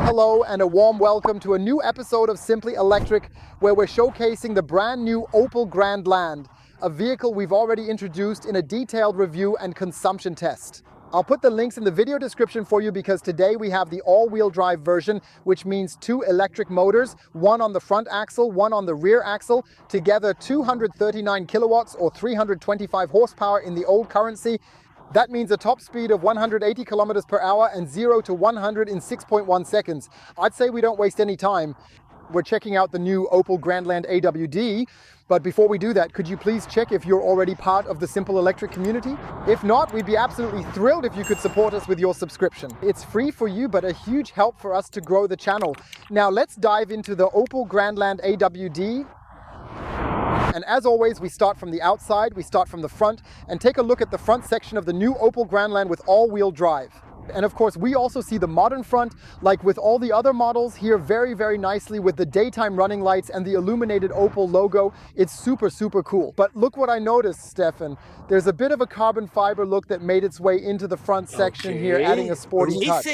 hello, and a warm welcome to a new episode of Simply Electric, where we're showcasing the brand new Opel Grandland, a vehicle we've already introduced in a detailed review and consumption test. I'll put the links in the video description for you because today we have the all-wheel drive version, which means 2 electric motors, one on the front axle, one on the rear axle, together 239 kilowatts or 325 horsepower in the old currency. That means a top speed of 180 kilometers per hour and 0 to 100 in 6.1 seconds. I'd say we don't waste any time. We're checking out the new Opel Grandland AWD. But before we do that, could you please check if you're already part of the Simple Electric community? If not, we'd be absolutely thrilled if you could support us with your subscription. It's free for you, but a huge help for us to grow the channel. Now let's dive into the Opel Grandland AWD. And as always, we start from the outside, we start from the front, and take a look at the front section of the new Opel Grandland with all-wheel drive. And of course, we also see the modern front, like with all the other models here, very, very nicely with the daytime running lights and the illuminated Opel logo. It's super, super cool. But look what I noticed, Stefan. There's a bit of a carbon fiber look that made its way into the front section here, adding a sporty touch.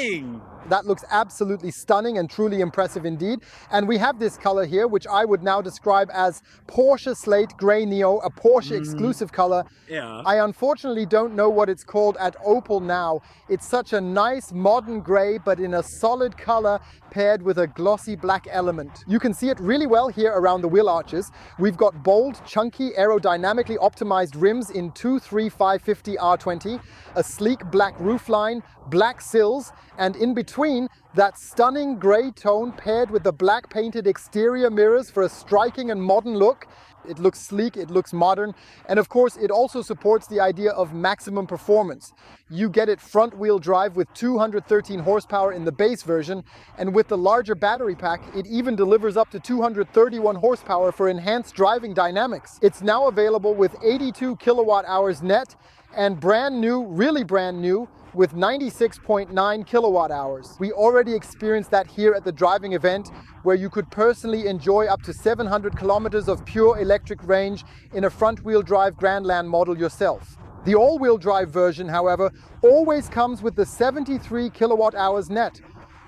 That looks absolutely stunning and truly impressive indeed. And we have this color here, which I would now describe as Porsche Slate Grey Neo, a Porsche exclusive color. Yeah. I unfortunately don't know what it's called at Opel now. It's such a nice modern gray, but in a solid color paired with a glossy black element. You can see it really well here around the wheel arches. We've got bold, chunky, aerodynamically optimized rims in 23550 R20, a sleek black roofline, black sills, and in between, that stunning gray tone paired with the black painted exterior mirrors for a striking and modern look. It looks sleek, it looks modern, and of course it also supports the idea of maximum performance. You get it front wheel drive with 213 horsepower in the base version, and with the larger battery pack, it even delivers up to 231 horsepower for enhanced driving dynamics. It's now available with 82 kilowatt hours net, and brand new, really brand new, with 96.9 kilowatt hours. We already experienced that here at the driving event, where you could personally enjoy up to 700 kilometers of pure electric range in a front-wheel drive Grandland model yourself. The all-wheel drive version, however, always comes with the 73 kilowatt hours net.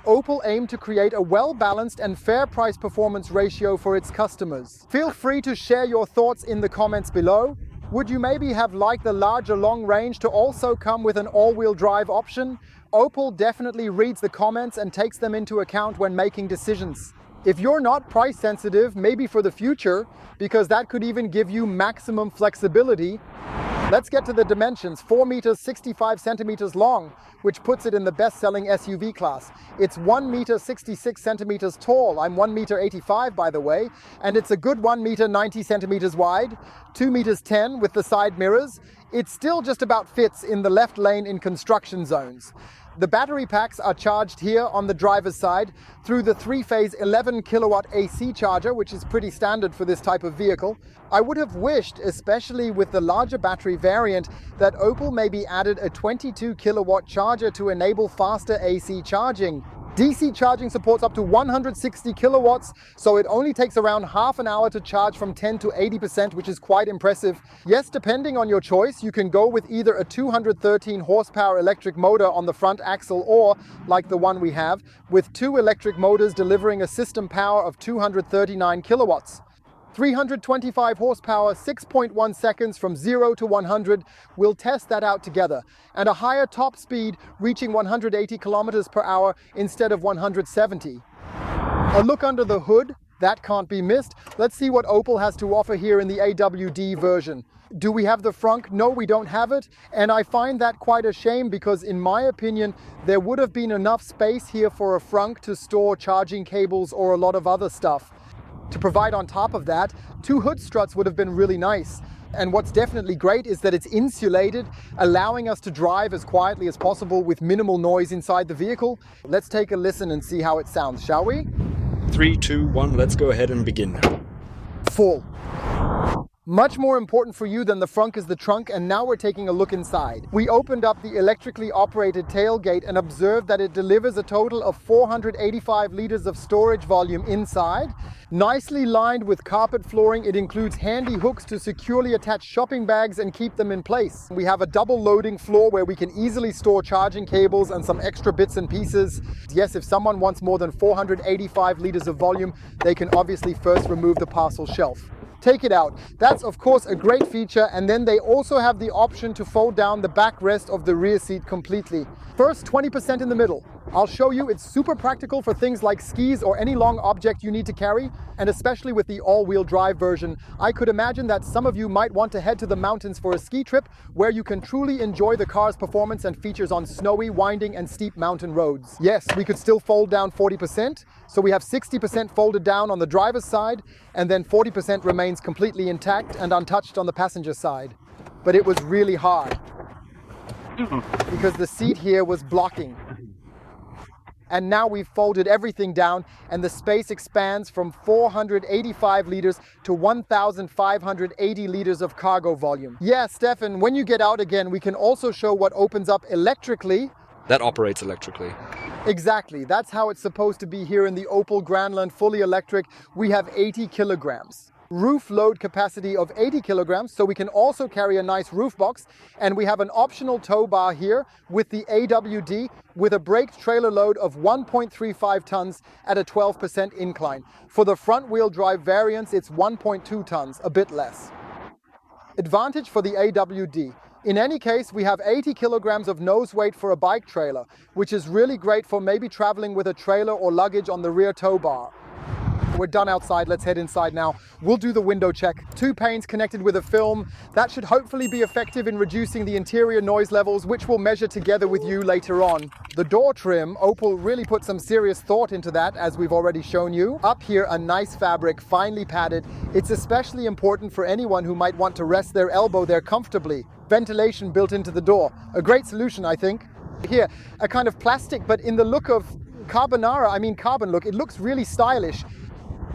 Opel aimed to create a well-balanced and fair price-performance ratio for its customers. Feel free to share your thoughts in the comments below. Would you maybe have liked the larger long range to also come with an all-wheel drive option? Opel definitely reads the comments and takes them into account when making decisions. If you're not price sensitive, maybe for the future, because that could even give you maximum flexibility. Let's get to the dimensions. 4 meters 65 centimeters long, which puts it in the best-selling SUV class. It's 1 meter 66 centimeters tall. I'm 1 meter 85, by the way, and it's a good 1 meter 90 centimeters wide, 2 meters 10 with the side mirrors. It still just about fits in the left lane in construction zones. The battery packs are charged here on the driver's side through the 3-phase 11 kilowatt AC charger, which is pretty standard for this type of vehicle. I would have wished, especially with the larger battery variant, that Opel maybe added a 22 kilowatt charger to enable faster AC charging. DC charging supports up to 160 kilowatts, so it only takes around half an hour to charge from 10 to 80%, which is quite impressive. Yes, depending on your choice, you can go with either a 213 horsepower electric motor on the front axle or, like the one we have, with 2 electric motors delivering a system power of 239 kilowatts. 325 horsepower, 6.1 seconds from 0 to 100. We'll test that out together. And a higher top speed reaching 180 kilometers per hour instead of 170. A look under the hood, that can't be missed. Let's see what Opel has to offer here in the AWD version. Do we have the frunk? No, we don't have it. And I find that quite a shame because in my opinion, there would have been enough space here for a frunk to store charging cables or a lot of other stuff. To provide on top of that, 2 hood struts would have been really nice. And what's definitely great is that it's insulated, allowing us to drive as quietly as possible with minimal noise inside the vehicle. Let's take a listen and see how it sounds, shall we? 3, 2, 1, let's go ahead and begin. Full. Much more important for you than the frunk is the trunk, and now we're taking a look inside. We opened up the electrically operated tailgate and observed that it delivers a total of 485 liters of storage volume inside. Nicely lined with carpet flooring, it includes handy hooks to securely attach shopping bags and keep them in place. We have a double loading floor where we can easily store charging cables and some extra bits and pieces. Yes, if someone wants more than 485 liters of volume, they can obviously first remove the parcel shelf. Take it out. That's of course a great feature, and then they also have the option to fold down the backrest of the rear seat completely. First, 20% in the middle. I'll show you, it's super practical for things like skis or any long object you need to carry, and especially with the all-wheel drive version. I could imagine that some of you might want to head to the mountains for a ski trip where you can truly enjoy the car's performance and features on snowy, winding and steep mountain roads. Yes, we could still fold down 40%, so we have 60% folded down on the driver's side, and then 40% remains completely intact and untouched on the passenger side. But it was really hard because the seat here was blocking. And now we've folded everything down and the space expands from 485 liters to 1,580 liters of cargo volume. Yeah, Stefan, when you get out again, we can also show what opens up electrically. That operates electrically. Exactly, that's how it's supposed to be here in the Opel Grandland fully electric. We have 80 kilograms. Roof load capacity of 80 kilograms, so we can also carry a nice roof box. And we have an optional tow bar here with the AWD with a braked trailer load of 1.35 tons at a 12% incline. For the front wheel drive variants, it's 1.2 tons, a bit less. Advantage for the AWD. In any case, we have 80 kilograms of nose weight for a bike trailer, which is really great for maybe traveling with a trailer or luggage on the rear tow bar. We're done outside, let's head inside now. We'll do the window check. 2 panes connected with a film. That should hopefully be effective in reducing the interior noise levels, which we'll measure together with you later on. The door trim, Opel really put some serious thought into that, as we've already shown you. Up here, a nice fabric, finely padded. It's especially important for anyone who might want to rest their elbow there comfortably. Ventilation built into the door. A great solution, I think. Here, a kind of plastic, but in the look of carbon look, it looks really stylish.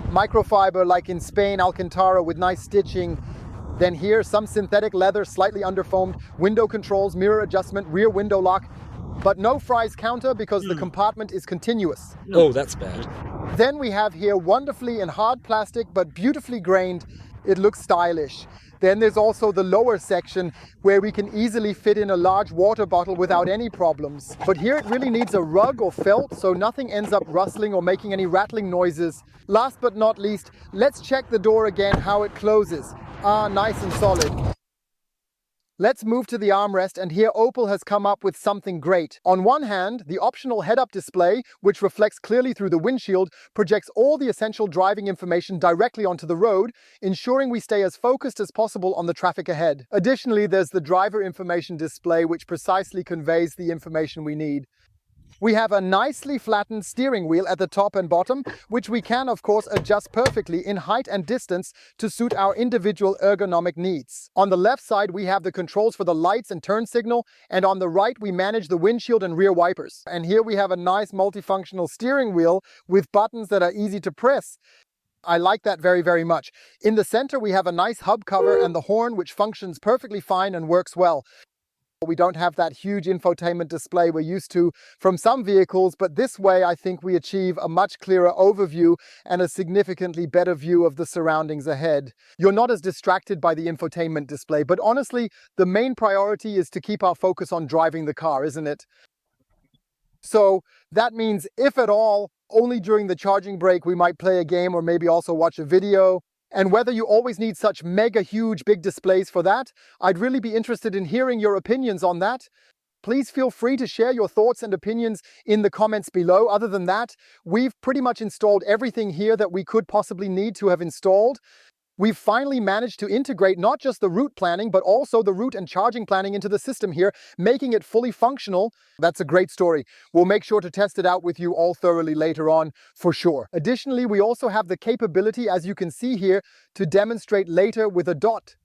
Microfiber like in Spain, Alcantara with nice stitching. Then here, some synthetic leather, slightly underfoamed, window controls, mirror adjustment, rear window lock, but no Fry's counter because the compartment is continuous. Oh, that's bad. Then we have here wonderfully in hard plastic, but beautifully grained. It looks stylish. Then there's also the lower section where we can easily fit in a large water bottle without any problems. But here it really needs a rug or felt so nothing ends up rustling or making any rattling noises. Last but not least, let's check the door again, how it closes. Nice and solid. Let's move to the armrest, and here Opel has come up with something great. On one hand, the optional head-up display, which reflects clearly through the windshield, projects all the essential driving information directly onto the road, ensuring we stay as focused as possible on the traffic ahead. Additionally, there's the driver information display, which precisely conveys the information we need. We have a nicely flattened steering wheel at the top and bottom, which we can of course adjust perfectly in height and distance to suit our individual ergonomic needs. On the left side we have the controls for the lights and turn signal, and on the right we manage the windshield and rear wipers. And here we have a nice multifunctional steering wheel with buttons that are easy to press. I like that very, very much. In the center we have a nice hub cover and the horn, which functions perfectly fine and works well. We don't have that huge infotainment display we're used to from some vehicles, but this way I think we achieve a much clearer overview and a significantly better view of the surroundings ahead. You're not as distracted by the infotainment display, but honestly, the main priority is to keep our focus on driving the car, isn't it? So that means, if at all, only during the charging break we might play a game or maybe also watch a video. And whether you always need such mega huge big displays for that, I'd really be interested in hearing your opinions on that. Please feel free to share your thoughts and opinions in the comments below. Other than that, we've pretty much installed everything here that we could possibly need to have installed. We've finally managed to integrate not just the route planning, but also the route and charging planning into the system here, making it fully functional. That's a great story. We'll make sure to test it out with you all thoroughly later on, for sure. Additionally, we also have the capability, as you can see here, to demonstrate later with a dot.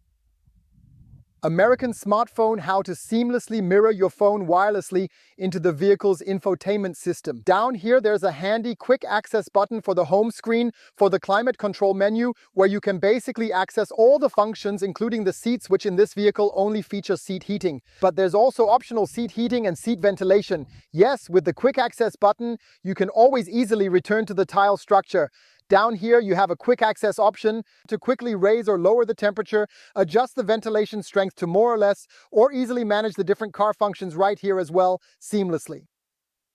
American smartphone, how to seamlessly mirror your phone wirelessly into the vehicle's infotainment system. Down here, there's a handy quick access button for the home screen for the climate control menu, where you can basically access all the functions, including the seats, which in this vehicle only feature seat heating. But there's also optional seat heating and seat ventilation. Yes, with the quick access button, you can always easily return to the tile structure. Down here, you have a quick access option to quickly raise or lower the temperature, adjust the ventilation strength to more or less, or easily manage the different car functions right here as well, seamlessly.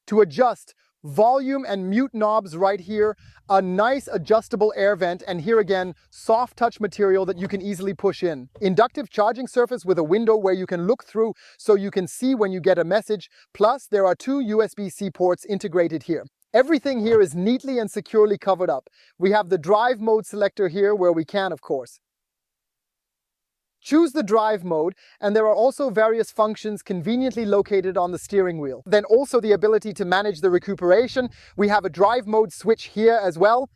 To adjust volume and mute knobs right here, a nice adjustable air vent, and here again, soft touch material that you can easily push in. Inductive charging surface with a window where you can look through so you can see when you get a message, plus there are 2 USB-C ports integrated here. Everything here is neatly and securely covered up. We have the drive mode selector here where we can, of course. Choose the drive mode, and there are also various functions conveniently located on the steering wheel. Then also the ability to manage the recuperation. We have a drive mode switch here as well.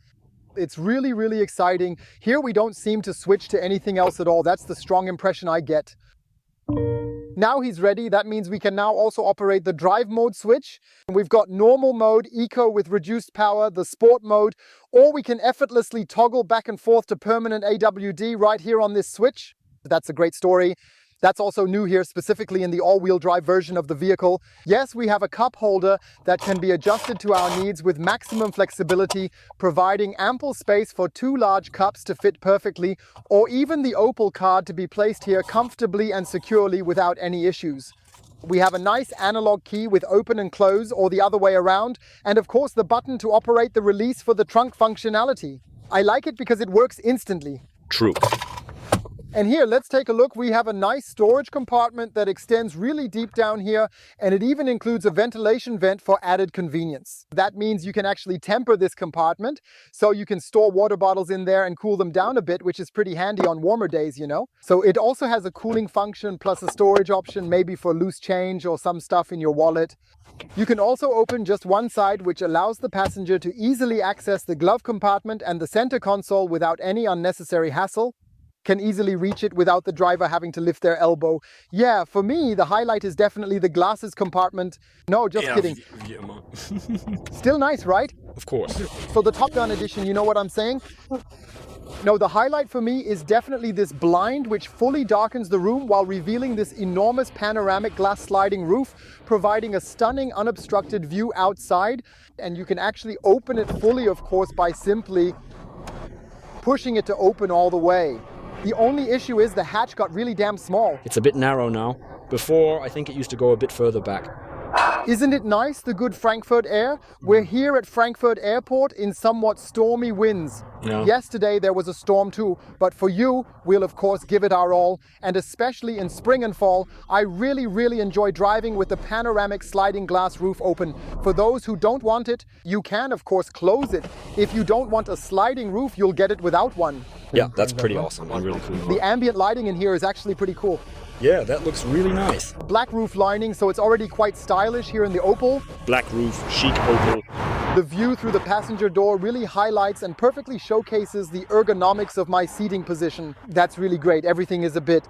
It's really, really exciting. Here we don't seem to switch to anything else at all. That's the strong impression I get. Now he's ready. That means we can now also operate the drive mode switch. We've got normal mode, eco with reduced power, the sport mode, or we can effortlessly toggle back and forth to permanent AWD right here on this switch. That's a great story. That's also new here, specifically in the all-wheel drive version of the vehicle. Yes, we have a cup holder that can be adjusted to our needs with maximum flexibility, providing ample space for 2 large cups to fit perfectly, or even the Opel card to be placed here comfortably and securely without any issues. We have a nice analog key with open and close, or the other way around, and of course the button to operate the release for the trunk functionality. I like it because it works instantly. True. And here, let's take a look. We have a nice storage compartment that extends really deep down here, and it even includes a ventilation vent for added convenience. That means you can actually temper this compartment, so you can store water bottles in there and cool them down a bit, which is pretty handy on warmer days, you know. So it also has a cooling function plus a storage option, maybe for loose change or some stuff in your wallet. You can also open just one side, which allows the passenger to easily access the glove compartment and the center console without any unnecessary hassle. Can easily reach it without the driver having to lift their elbow. Yeah, for me, the highlight is definitely the glasses compartment. No, just kidding. Still nice, right? Of course. So the Top Gun edition, you know what I'm saying? No, the highlight for me is definitely this blind, which fully darkens the room while revealing this enormous panoramic glass sliding roof, providing a stunning unobstructed view outside. And you can actually open it fully, of course, by simply pushing it to open all the way. The only issue is the hatch got really damn small. It's a bit narrow now. Before, I think it used to go a bit further back. Isn't it nice, the good Frankfurt air? We're here at Frankfurt Airport in somewhat stormy winds. Yeah. Yesterday there was a storm too, but for you, we'll of course give it our all. And especially in spring and fall, I really enjoy driving with the panoramic sliding glass roof open. For those who don't want it, you can of course close it. If you don't want a sliding roof, you'll get it without one. Yeah, that's pretty awesome and really cool. The ambient lighting in here is actually pretty cool. Yeah, that looks really nice. Black roof lining, so it's already quite stylish here in the Opel. Black roof, chic Opel. The view through the passenger door really highlights and perfectly showcases the ergonomics of my seating position. That's really great. Everything is a bit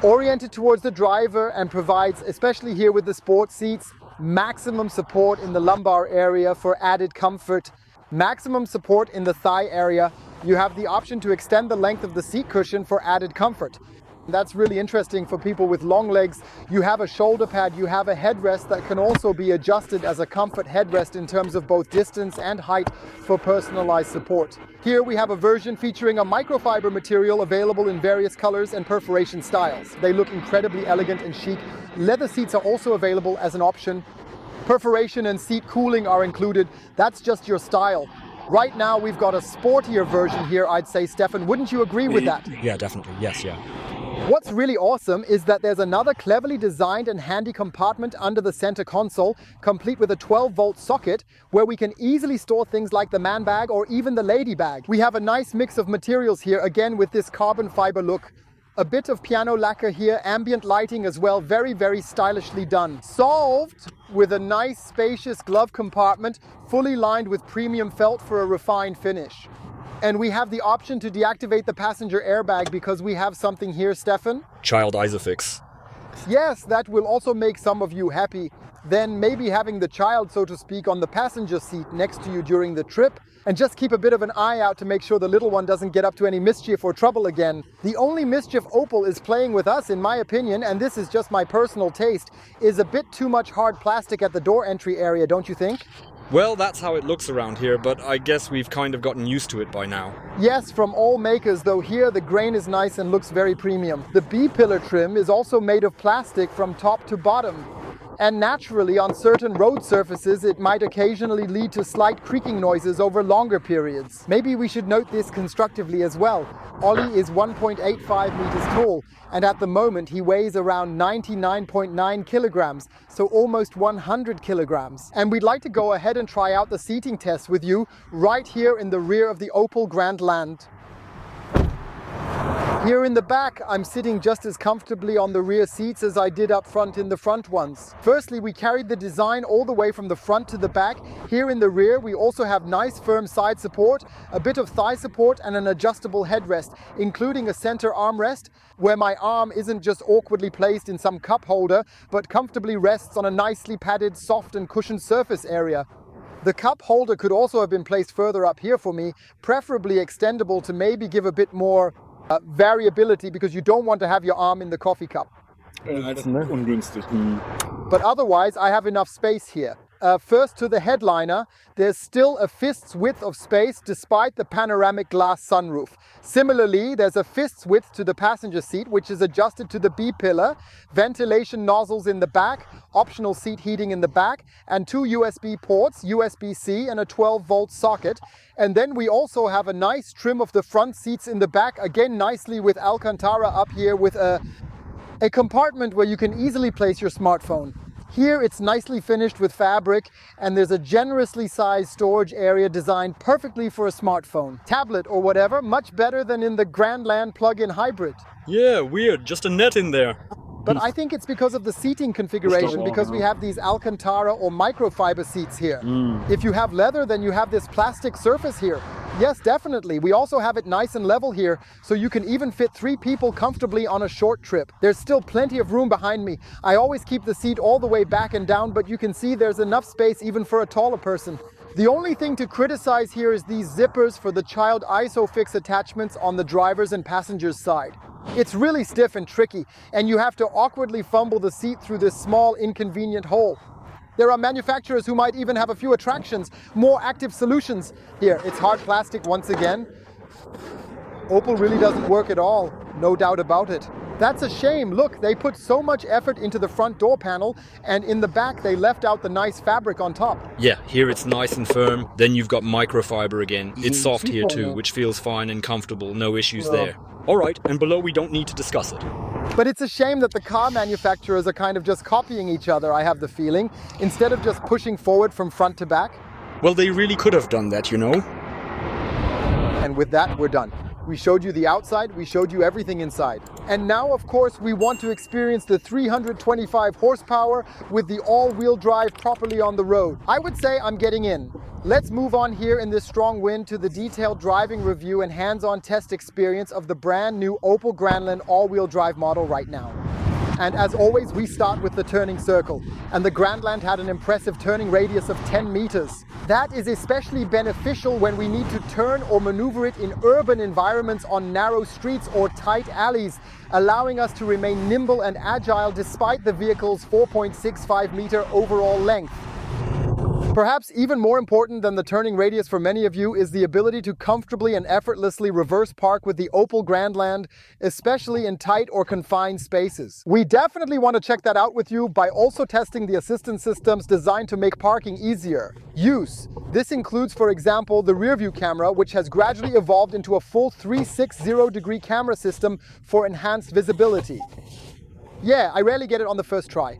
oriented towards the driver and provides, especially here with the sport seats, maximum support in the lumbar area for added comfort, maximum support in the thigh area. You have the option to extend the length of the seat cushion for added comfort. That's really interesting for people with long legs. You have a shoulder pad, you have a headrest that can also be adjusted as a comfort headrest in terms of both distance and height for personalized support. Here we have a version featuring a microfiber material available in various colors and perforation styles. They look incredibly elegant and chic. Leather seats are also available as an option. Perforation and seat cooling are included. That's just your style. Right now we've got a sportier version here, I'd say, Stefan. Wouldn't you agree with that? Yeah, definitely. Yes, yeah. What's really awesome is that there's another cleverly designed and handy compartment under the center console, complete with a 12-volt socket, where we can easily store things like the man bag or even the lady bag. We have a nice mix of materials here, again with this carbon fiber look. A bit of piano lacquer here, ambient lighting as well, very stylishly done. Solved with a nice spacious glove compartment, fully lined with premium felt for a refined finish. And we have the option to deactivate the passenger airbag because we have something here, Stefan. Child Isofix. Yes, that will also make some of you happy. Then maybe having the child, so to speak, on the passenger seat next to you during the trip. And just keep a bit of an eye out to make sure the little one doesn't get up to any mischief or trouble again. The only mischief Opel is playing with us, in my opinion, and this is just my personal taste, is a bit too much hard plastic at the door entry area, don't you think? Well, that's how it looks around here, but I guess we've kind of gotten used to it by now. Yes, from all makers, though here the grain is nice and looks very premium. The B-pillar trim is also made of plastic from top to bottom. And naturally, on certain road surfaces, it might occasionally lead to slight creaking noises over longer periods. Maybe we should note this constructively as well. Olli is 1.85 meters tall, and at the moment he weighs around 99.9 kilograms, so almost 100 kilograms. And we'd like to go ahead and try out the seating test with you right here in the rear of the Opel Grandland. Here in the back, I'm sitting just as comfortably on the rear seats as I did up front in the front ones. Firstly, we carried the design all the way from the front to the back. Here in the rear, we also have nice firm side support, a bit of thigh support and an adjustable headrest, including a center armrest, where my arm isn't just awkwardly placed in some cup holder, but comfortably rests on a nicely padded, soft and cushioned surface area. The cup holder could also have been placed further up here for me, preferably extendable to maybe give a bit more variability, because you don't want to have your arm in the coffee cup. But otherwise, I have enough space here. First to the headliner, there's still a fist's width of space despite the panoramic glass sunroof. Similarly, there's a fist's width to the passenger seat, which is adjusted to the B-pillar, ventilation nozzles in the back, optional seat heating in the back, and 2 USB ports, USB-C and a 12-volt socket. And then we also have a nice trim of the front seats in the back, again nicely with Alcantara up here with a compartment where you can easily place your smartphone. Here it's nicely finished with fabric, and there's a generously sized storage area designed perfectly for a smartphone, tablet or whatever, much better than in the Grandland plug-in hybrid. Yeah, weird, just a net in there. But I think it's because of the seating configuration, because we have these Alcantara or microfiber seats here. If you have leather, then you have this plastic surface here. Yes, definitely. We also have it nice and level here, so you can even fit 3 people comfortably on a short trip. There's still plenty of room behind me. I always keep the seat all the way back and down, but you can see there's enough space even for a taller person. The only thing to criticize here is these zippers for the child ISOFIX attachments on the driver's and passenger's side. It's really stiff and tricky, and you have to awkwardly fumble the seat through this small, inconvenient hole. There are manufacturers who might even have a few attractions, more active solutions. Here, it's hard plastic once again. Opel really doesn't work at all, no doubt about it. That's a shame. Look, they put so much effort into the front door panel, and in the back they left out the nice fabric on top. Yeah, here it's nice and firm, then you've got microfiber again. It's soft here too, which feels fine and comfortable, no issues there. Alright, and below we don't need to discuss it. But it's a shame that the car manufacturers are kind of just copying each other, I have the feeling, instead of just pushing forward from front to back. Well, they really could have done that, you know. And with that, we're done. We showed you the outside, we showed you everything inside. And now, of course, we want to experience the 325 horsepower with the all-wheel drive properly on the road. I would say I'm getting in. Let's move on here in this strong wind to the detailed driving review and hands-on test experience of the brand new Opel Grandland all-wheel drive model right now. And as always, we start with the turning circle. And the Grandland had an impressive turning radius of 10 meters. That is especially beneficial when we need to turn or maneuver it in urban environments on narrow streets or tight alleys, allowing us to remain nimble and agile despite the vehicle's 4.65 meter overall length. Perhaps even more important than the turning radius for many of you is the ability to comfortably and effortlessly reverse park with the Opel Grandland, especially in tight or confined spaces. We definitely want to check that out with you by also testing the assistance systems designed to make parking easier. Use. This includes, for example, the rear view camera, which has gradually evolved into a full 360-degree camera system for enhanced visibility. Yeah, I rarely get it on the first try.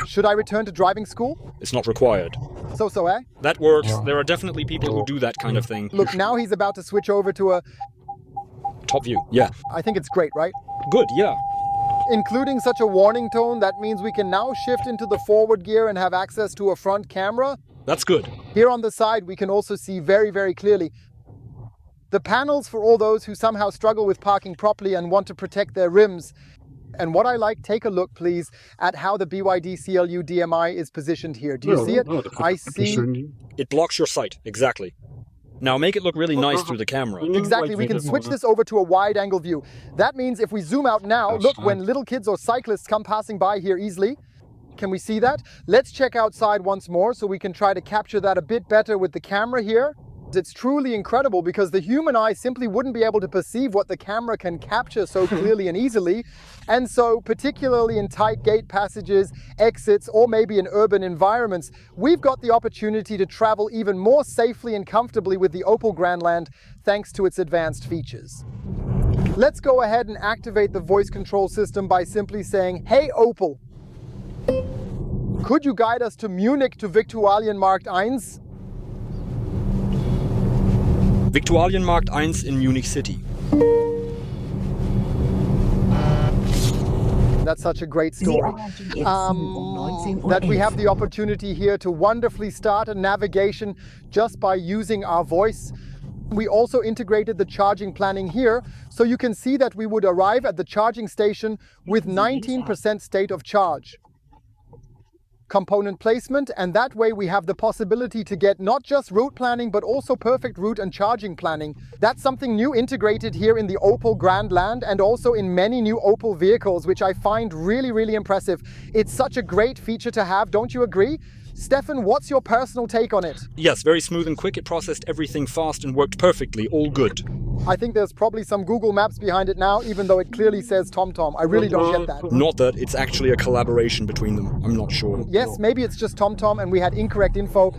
Should I return to driving school? It's not required. So, eh? That works. There are definitely people who do that kind of thing. Look, now he's about to switch over to a... Top view, yeah. I think it's great, right? Good, yeah. Including such a warning tone, that means we can now shift into the forward gear and have access to a front camera. That's good. Here on the side, we can also see very, very clearly. The panels for all those who somehow struggle with parking properly and want to protect their rims. And what I like, take a look please at how the BYD CLU DMI is positioned here. Do you see it? I see. It blocks your sight, exactly. Now make it look really nice through the camera. Exactly, we can switch this over to a wide angle view. That means if we zoom out now, look, when little kids or cyclists come passing by here easily, can we see that? Let's check outside once more so we can try to capture that a bit better with the camera here. It's truly incredible because the human eye simply wouldn't be able to perceive what the camera can capture so clearly and easily. And so, particularly in tight gate passages, exits, or maybe in urban environments, we've got the opportunity to travel even more safely and comfortably with the Opel Grandland thanks to its advanced features. Let's go ahead and activate the voice control system by simply saying, "Hey Opel, could you guide us to Munich to Viktualienmarkt 1? Viktualienmarkt 1 in Munich City." That's such a great story. That we have the opportunity here to wonderfully start a navigation just by using our voice. We also integrated the charging planning here, so you can see that we would arrive at the charging station with 19% state of charge. Component placement, and that way we have the possibility to get not just route planning but also perfect route and charging planning. That's something new integrated here in the Opel Grandland and also in many new Opel vehicles, which I find really impressive. It's such a great feature to have, don't you agree? Stefan, what's your personal take on it? Yes, very smooth and quick. It processed everything fast and worked perfectly. All good. I think there's probably some Google Maps behind it now, even though it clearly says TomTom. I really don't get that. Not that, it's actually a collaboration between them. I'm not sure. Yes, maybe it's just TomTom and we had incorrect info.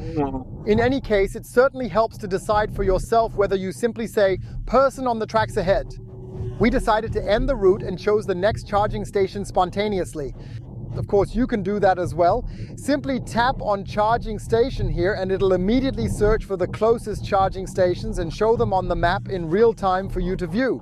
In any case, it certainly helps to decide for yourself whether you simply say, "Person on the tracks ahead." We decided to end the route and chose the next charging station spontaneously. Of course, you can do that as well. Simply tap on charging station here and it'll immediately search for the closest charging stations and show them on the map in real time for you to view.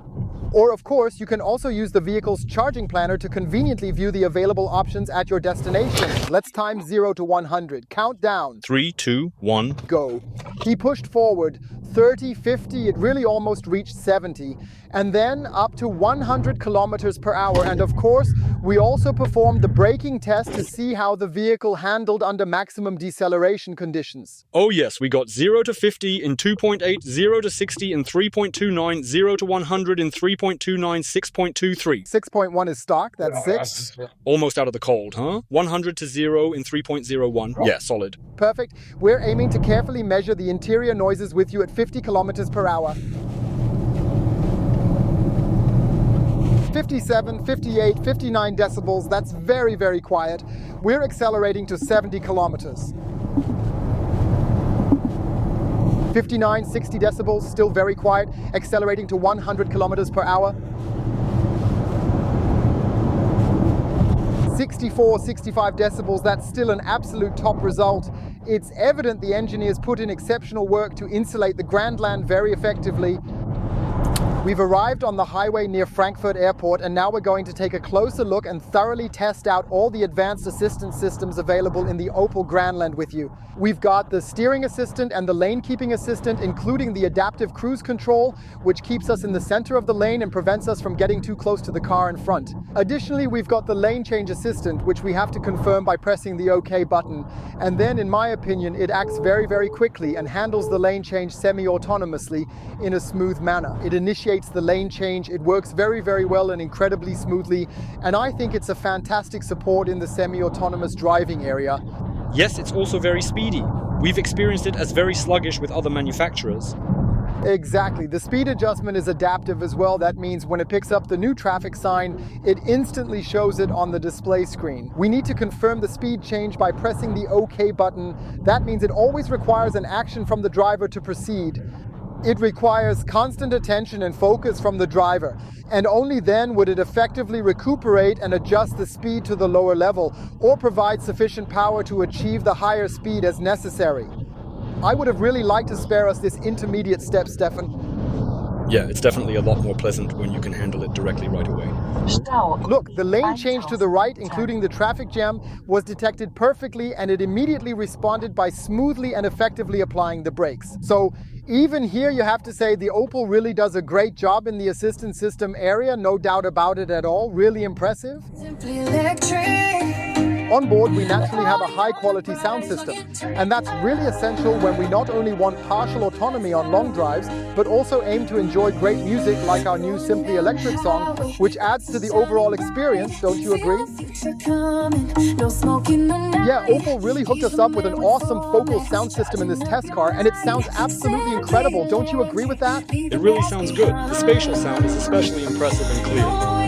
Or of course, you can also use the vehicle's charging planner to conveniently view the available options at your destination. Let's time 0 to 100. Count down. 3, 2, 1. Go. He pushed forward. 30, 50, it really almost reached 70. And then up to 100 kilometers per hour. And of course, we also performed the braking test to see how the vehicle handled under maximum deceleration conditions. Oh yes, we got 0 to 50 in 2.8, 0 to 60 in 3.29, 0 to 100 in 3.29, 6.23. 6.1 is stock, that's 6. Almost out of the cold, huh? 100 to 0 in 3.01. Yeah, solid. Perfect. We're aiming to carefully measure the interior noises with you at 50 kilometers per hour. 57, 58, 59 decibels, that's very quiet. We're accelerating to 70 kilometers. 59, 60 decibels, still very quiet, accelerating to 100 kilometers per hour. 64, 65 decibels, that's still an absolute top result. It's evident the engineers put in exceptional work to insulate the Grandland very effectively. We've arrived on the highway near Frankfurt Airport and now we're going to take a closer look and thoroughly test out all the advanced assistance systems available in the Opel Grandland with you. We've got the steering assistant and the lane keeping assistant, including the adaptive cruise control, which keeps us in the center of the lane and prevents us from getting too close to the car in front. Additionally, we've got the lane change assistant, which we have to confirm by pressing the OK button. And then, in my opinion, it acts very quickly and handles the lane change semi-autonomously in a smooth manner. It initiates the lane change, it works very well and incredibly smoothly, and I think it's a fantastic support in the semi-autonomous driving area. Yes, it's also very speedy. We've experienced it as very sluggish with other manufacturers. Exactly. The speed adjustment is adaptive as well. That means when it picks up the new traffic sign, it instantly shows it on the display screen. We need to confirm the speed change by pressing the OK button. That means it always requires an action from the driver to proceed. It requires constant attention and focus from the driver, and only then would it effectively recuperate and adjust the speed to the lower level or provide sufficient power to achieve the higher speed as necessary. I would have really liked to spare us this intermediate step, Stefan. Yeah, it's definitely a lot more pleasant when you can handle it directly right away. Look, the lane change to the right, including the traffic jam, was detected perfectly, and it immediately responded by smoothly and effectively applying the brakes. So even here, you have to say the Opel really does a great job in the assistance system area, no doubt about it at all. Really impressive. Simply electric. On board, we naturally have a high-quality sound system, and that's really essential when we not only want partial autonomy on long drives, but also aim to enjoy great music like our new Simply Electric song, which adds to the overall experience, don't you agree? Yeah, Opel really hooked us up with an awesome focal sound system in this test car, and it sounds absolutely incredible. Don't you agree with that? It really sounds good. The spatial sound is especially impressive and clear.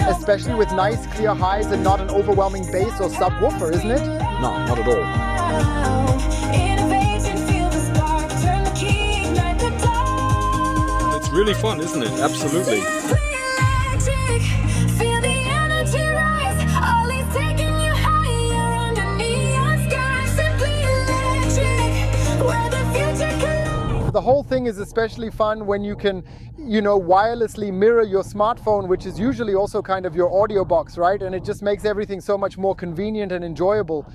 Especially with nice, clear highs and not an overwhelming bass or subwoofer, isn't it? No, not at all. It's really fun, isn't it? Absolutely. The whole thing is especially fun when you can, wirelessly mirror your smartphone, which is usually also kind of your audio box, right? And it just makes everything so much more convenient and enjoyable.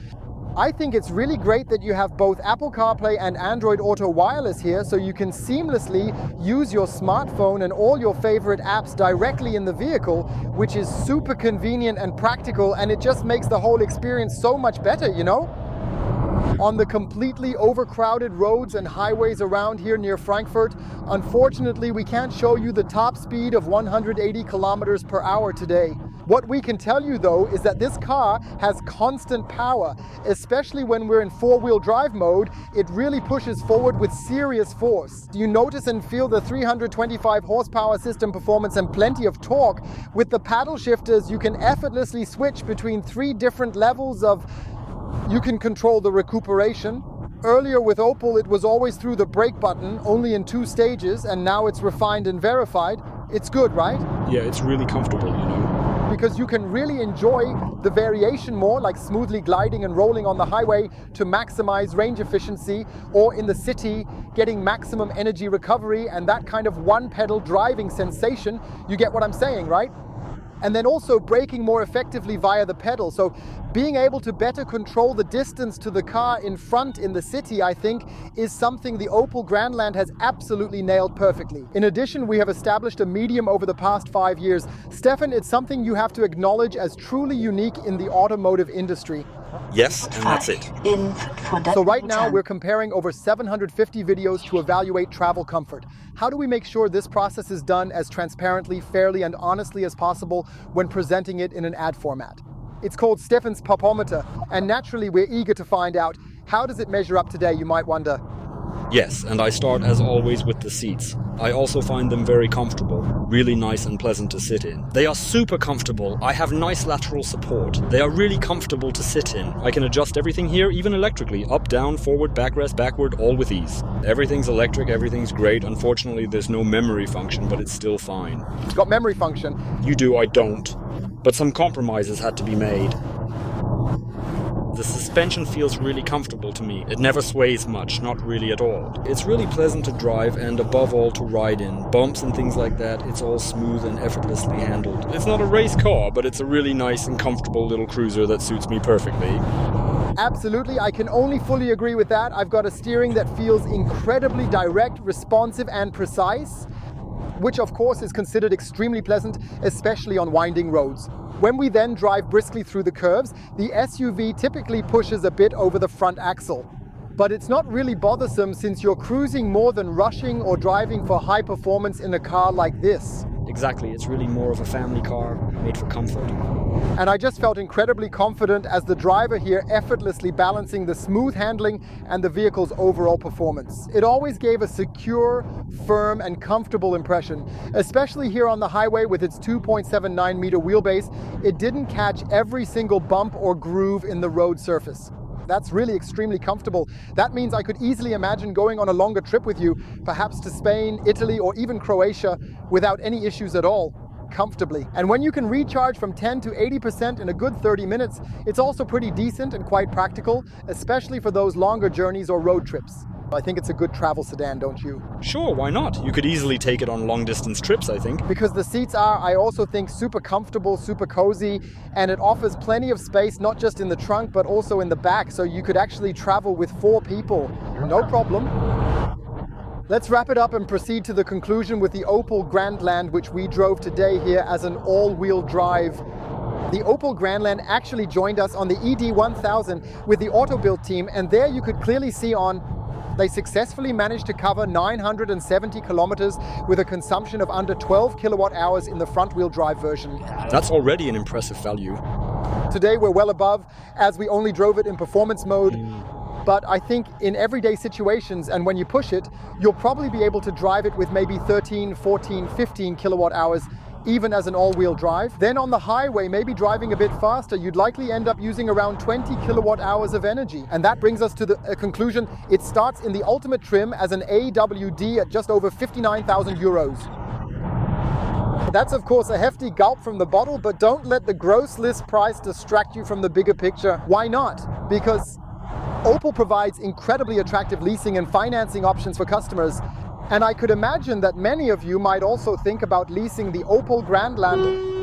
I think it's really great that you have both Apple CarPlay and Android Auto Wireless here, so you can seamlessly use your smartphone and all your favorite apps directly in the vehicle, which is super convenient and practical, and it just makes the whole experience so much better, On the completely overcrowded roads and highways around here near Frankfurt, unfortunately we can't show you the top speed of 180 kilometers per hour today. What we can tell you though is that this car has constant power, especially when we're in four-wheel drive mode. It really pushes forward with serious force. You notice and feel the 325 horsepower system performance and plenty of torque. With the paddle shifters, you can effortlessly switch between 3 different levels of. You can control the recuperation. Earlier with Opel, it was always through the brake button, only in 2 stages, and now it's refined and verified. It's good, right? Yeah, it's really comfortable, Because you can really enjoy the variation more, like smoothly gliding and rolling on the highway to maximize range efficiency, or in the city, getting maximum energy recovery and that kind of one-pedal driving sensation. You get what I'm saying, right? And then also braking more effectively via the pedal. So being able to better control the distance to the car in front in the city, I think, is something the Opel Grandland has absolutely nailed perfectly. In addition, we have established a medium over the past 5 years. Stefan, it's something you have to acknowledge as truly unique in the automotive industry. Yes, and that's it. So right now we're comparing over 750 videos to evaluate travel comfort. How do we make sure this process is done as transparently, fairly, and honestly as possible when presenting it in an ad format? It's called Stefan's Popometer, and naturally we're eager to find out, how does it measure up today, you might wonder? Yes, and I start as always with the seats. I also find them very comfortable, really nice and pleasant to sit in. They are super comfortable. I have nice lateral support. They are really comfortable to sit in. I can adjust everything here, even electrically, up, down, forward, backrest, backward, all with ease. Everything's electric, everything's great. Unfortunately, there's no memory function, but it's still fine. It's got memory function. You do, I don't. But some compromises had to be made. The suspension feels really comfortable to me. It never sways much, not really at all. It's really pleasant to drive and above all to ride in. Bumps and things like that, it's all smooth and effortlessly handled. It's not a race car, but it's a really nice and comfortable little cruiser that suits me perfectly. Absolutely, I can only fully agree with that. I've got a steering that feels incredibly direct, responsive and precise, which of course is considered extremely pleasant, especially on winding roads. When we then drive briskly through the curves, the SUV typically pushes a bit over the front axle. But it's not really bothersome since you're cruising more than rushing or driving for high performance in a car like this. Exactly, it's really more of a family car, made for comfort. And I just felt incredibly confident as the driver here, effortlessly balancing the smooth handling and the vehicle's overall performance. It always gave a secure, firm and comfortable impression, especially here on the highway with its 2.79 meter wheelbase. It didn't catch every single bump or groove in the road surface. That's really extremely comfortable. That means I could easily imagine going on a longer trip with you, perhaps to Spain, Italy, or even Croatia, without any issues at all. comfortably. And when you can recharge from 10 to 80% in a good 30 minutes, it's also pretty decent and quite practical, especially for those longer journeys or road trips. I think it's a good travel sedan, don't you? Sure, why not? You could easily take it on long-distance trips, I think. Because the seats are, I also think, super comfortable, super cozy, and it offers plenty of space, not just in the trunk, but also in the back, so you could actually travel with 4 people. No problem. Let's wrap it up and proceed to the conclusion with the Opel Grandland, which we drove today here as an all-wheel drive. The Opel Grandland actually joined us on the ED1000 with the auto build team, and there you could clearly see they successfully managed to cover 970 kilometers with a consumption of under 12 kilowatt hours in the front-wheel drive version. That's already an impressive value. Today we're well above, as we only drove it in performance mode. But I think in everyday situations, and when you push it, you'll probably be able to drive it with maybe 13, 14, 15 kilowatt hours, even as an all-wheel drive. Then on the highway, maybe driving a bit faster, you'd likely end up using around 20 kilowatt hours of energy. And that brings us to the conclusion. It starts in the ultimate trim as an AWD at just over 59,000 euros. That's of course a hefty gulp from the bottle, but don't let the gross list price distract you from the bigger picture. Why not? Because Opel provides incredibly attractive leasing and financing options for customers. And I could imagine that many of you might also think about leasing the Opel Grandland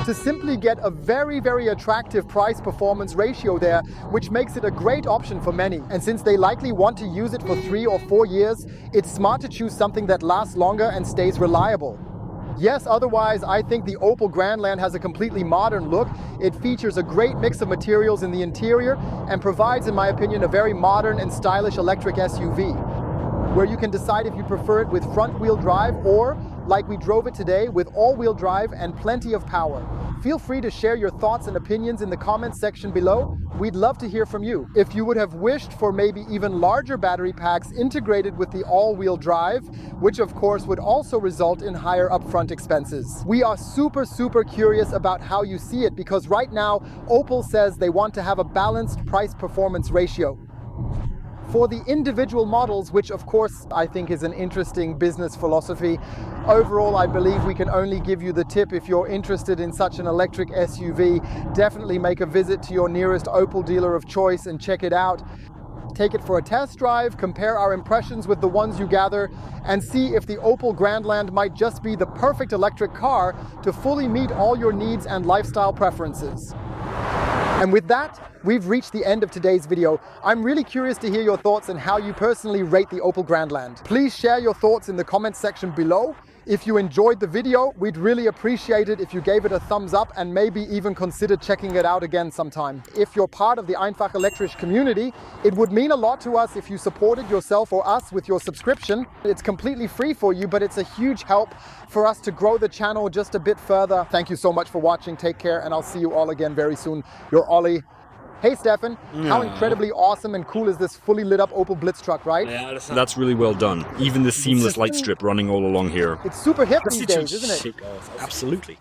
to simply get a very, very attractive price-performance ratio there, which makes it a great option for many. And since they likely want to use it for 3 or 4 years, it's smart to choose something that lasts longer and stays reliable. Yes, otherwise, I think the Opel Grandland has a completely modern look. It features a great mix of materials in the interior and provides, in my opinion, a very modern and stylish electric SUV, where you can decide if you prefer it with front-wheel drive or, like we drove it today, with all-wheel drive and plenty of power. Feel free to share your thoughts and opinions in the comments section below. We'd love to hear from you. If you would have wished for maybe even larger battery packs integrated with the all-wheel drive, which of course would also result in higher upfront expenses. We are super curious about how you see it, because right now Opel says they want to have a balanced price-performance ratio for the individual models, which of course I think is an interesting business philosophy. Overall, I believe we can only give you the tip: if you're interested in such an electric SUV, definitely make a visit to your nearest Opel dealer of choice and check it out. Take it for a test drive, compare our impressions with the ones you gather, and see if the Opel Grandland might just be the perfect electric car to fully meet all your needs and lifestyle preferences. And with that, we've reached the end of today's video. I'm really curious to hear your thoughts and how you personally rate the Opel Grandland. Please share your thoughts in the comments section below. If you enjoyed the video, we'd really appreciate it if you gave it a thumbs up and maybe even consider checking it out again sometime. If you're part of the Einfach Elektrisch community, it would mean a lot to us if you supported yourself or us with your subscription. It's completely free for you, but it's a huge help for us to grow the channel just a bit further. Thank you so much for watching. Take care, and I'll see you all again very soon. Your Olli. Hey Stefan, how incredibly awesome and cool is this fully lit up Opel Blitz truck, right? Yeah, that's really well done. Even the seamless light strip running all along here. It's super hip these days, isn't it? Absolutely.